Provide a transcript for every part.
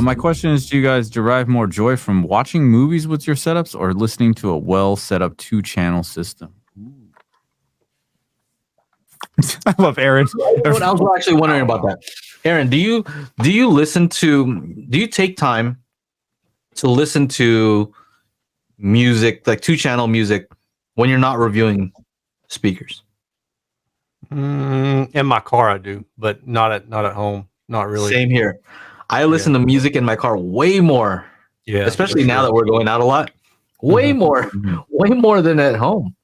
My question is, do you guys derive more joy from watching movies with your setups or listening to a well set up 2-channel system? I love Aaron. I was actually wondering about that. Aaron, do you take time to listen to music, like 2-channel music, when you're not reviewing speakers? In my car I do, but not at home. Not really. Same here. I listen to music in my car way more. Yeah. Especially now that we're going out a lot. Way more than at home.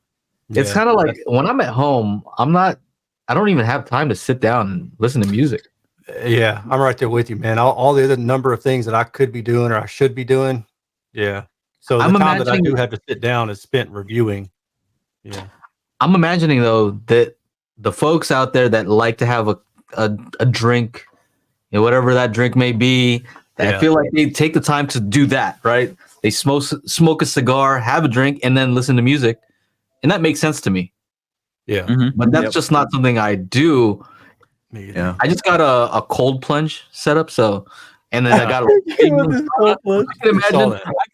It's kind of like when I'm at home, I don't even have time to sit down and listen to music. Yeah, I'm right there with you, man. All the other number of things that I could be doing or I should be doing. Yeah. So the time that I do have to sit down is spent reviewing. Yeah. I'm imagining though that the folks out there that like to have a drink, whatever that drink may be, I feel like they take the time to do that, right? They smoke a cigar, have a drink, and then listen to music. And that makes sense to me. Yeah. But that's just not something I do. Yeah. I just got a cold plunge set up, and then I got I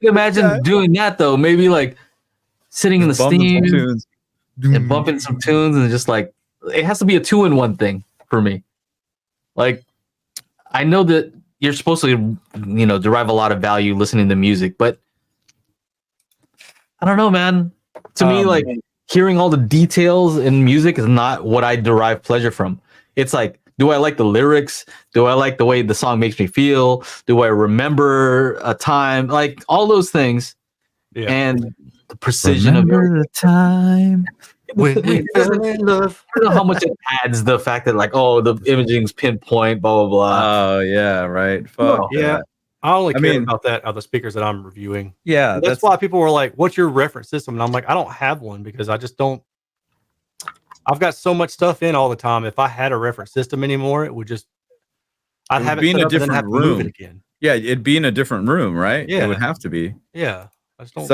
can imagine doing that though. Maybe like sitting in the steam and bumping some tunes, and just like it has to be a 2-in-1 thing for me. Like I know that you're supposed to, derive a lot of value listening to music, but I don't know, man. To me, like hearing all the details in music is not what I derive pleasure from. It's like, do I like the lyrics? Do I like the way the song makes me feel? Do I remember a time? Like all those things. Yeah. And the precision of the time when we fell in love. I don't know how much it adds the fact that like, oh, the imaging's pinpoint, blah, blah, blah. Oh, yeah, right. Fuck yeah. I only care about that of the speakers that I'm reviewing. Yeah. That's why people were like, what's your reference system? And I'm like, I don't have one because I just don't. I've got so much stuff in all the time. If I had a reference system anymore, it would just. I'd have it in a different room. Move it again. Yeah, it'd be in a different room, right? Yeah. It would have to be. Yeah. I just don't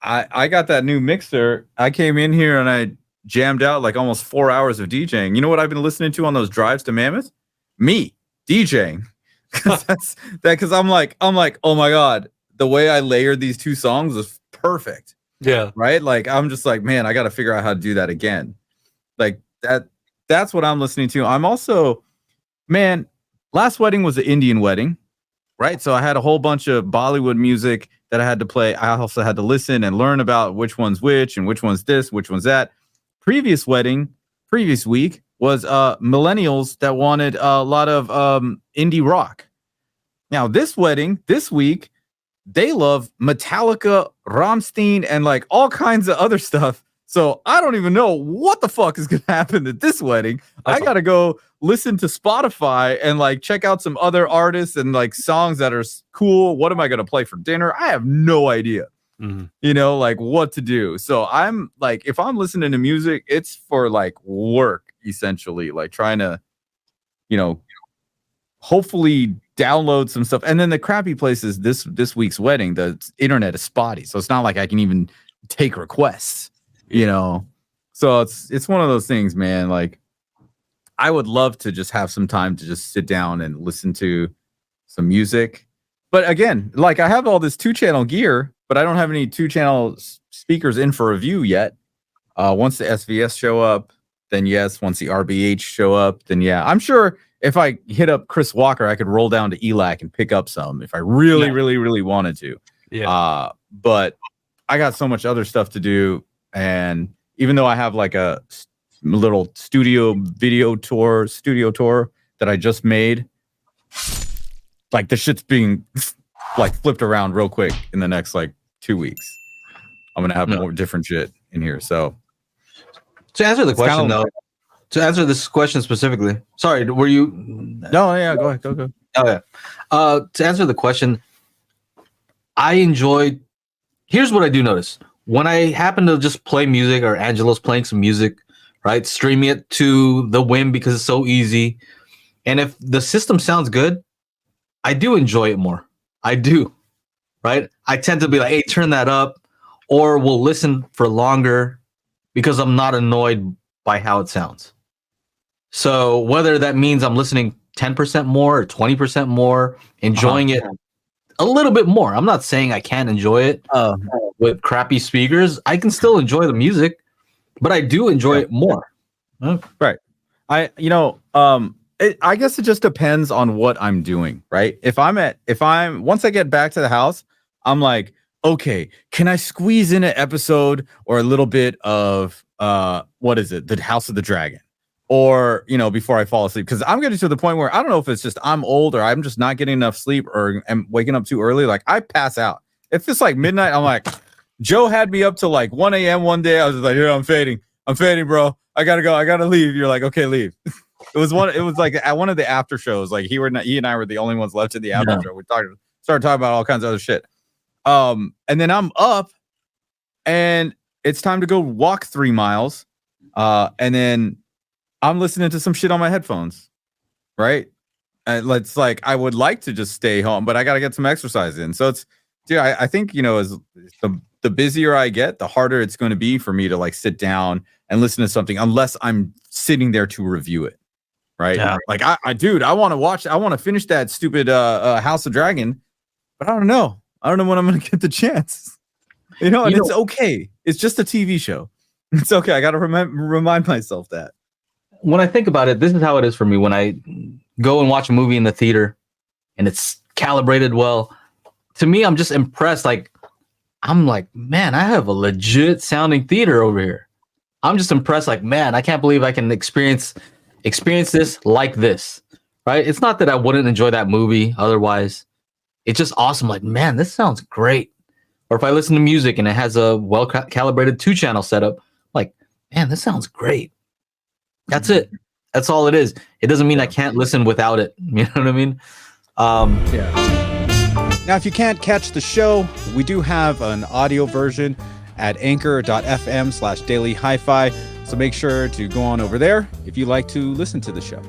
I got that new mixer. I came in here and I jammed out like almost 4 hours of DJing. You know what I've been listening to on those drives to Mammoth? Me DJing. Because I'm like, oh my God, the way I layered these 2 songs was perfect. Yeah. Right. Like, I'm just like, man, I got to figure out how to do that again. Like that's what I'm listening to. I'm also, man, last wedding was an Indian wedding. Right. So I had a whole bunch of Bollywood music that I had to play. I also had to listen and learn about which one's which and which one's this, which one's that. Previous week was millennials that wanted a lot of indie rock. Now this week, they love Metallica, Rammstein, and like all kinds of other stuff. So I don't even know what the fuck is going to happen at this wedding. I got to go listen to Spotify and like check out some other artists and like songs that are cool. What am I going to play for dinner? I have no idea, like what to do. So I'm like, if I'm listening to music, it's for like work, essentially, like trying to, hopefully download some stuff. And then the crappy place is this week's wedding, the internet is spotty. So it's not like I can even take requests. So it's one of those things, man. Like I would love to just have some time to just sit down and listen to some music. But again, like I have all this 2-channel gear, but I don't have any 2-channel speakers in for review yet. Once the SVS show up, then yes. Once the RBH show up, then yeah. I'm sure if I hit up Chris Walker, I could roll down to ELAC and pick up some if I really, really, really wanted to. Yeah. But I got so much other stuff to do. And even though I have like a little studio tour that I just made, like the shit's being like flipped around real quick in the next like 2 weeks. I'm going to have more different shit in here. So to answer the question though, to answer this question specifically, sorry, were you? No, yeah, go ahead. Go. Oh yeah. To answer the question, here's what I do notice. When I happen to just play music or Angelo's playing some music, right? Streaming it to the whim because it's so easy. And if the system sounds good, I do enjoy it more. I do, right? I tend to be like, hey, turn that up, or we'll listen for longer because I'm not annoyed by how it sounds. So whether that means I'm listening 10% more or 20% more, enjoying it a little bit more. I'm not saying I can't enjoy it with crappy speakers. I can still enjoy the music, but I do enjoy it more. Right. I guess it just depends on what I'm doing, right? Once I get back to the house, I'm like, okay, can I squeeze in an episode or a little bit of what is it? The House of the Dragon. Or, before I fall asleep, because I'm getting to the point where I don't know if it's just I'm old or I'm just not getting enough sleep or am waking up too early. Like I pass out. If it's like midnight, I'm like, Joe had me up to like 1 a.m. one day. I was just like, I'm fading, bro. I gotta go. I gotta leave. You're like, okay, leave. It was like at one of the after shows. Like he and I were the only ones left in the after show. We started talking about all kinds of other shit. And then I'm up, and it's time to go walk 3 miles. And then I'm listening to some shit on my headphones, right? And it's like I would like to just stay home, but I got to get some exercise in. So I think as the busier I get, the harder it's going to be for me to like sit down and listen to something, unless I'm sitting there to review it, right? Yeah. Like I want to finish that stupid House of Dragon, but I don't know when I'm going to get the chance, and it's okay. It's just a TV show. It's okay. I got to remind myself that. When I think about it, this is how it is for me. When I go and watch a movie in the theater and it's calibrated well, to me, I'm just impressed. Like, I'm like, man, I have a legit sounding theater over here. I'm just impressed. Like, man, I can't believe I can experience this like this, right? It's not that I wouldn't enjoy that movie otherwise. It's just awesome. Like, man, this sounds great. Or if I listen to music and it has a well-calibrated 2-channel setup, like, man, this sounds great. That's it. That's all it is. It doesn't mean I can't listen without it. You know what I mean? Now, if you can't catch the show, we do have an audio version at anchor.fm/daily HiFi. So make sure to go on over there if you like to listen to the show.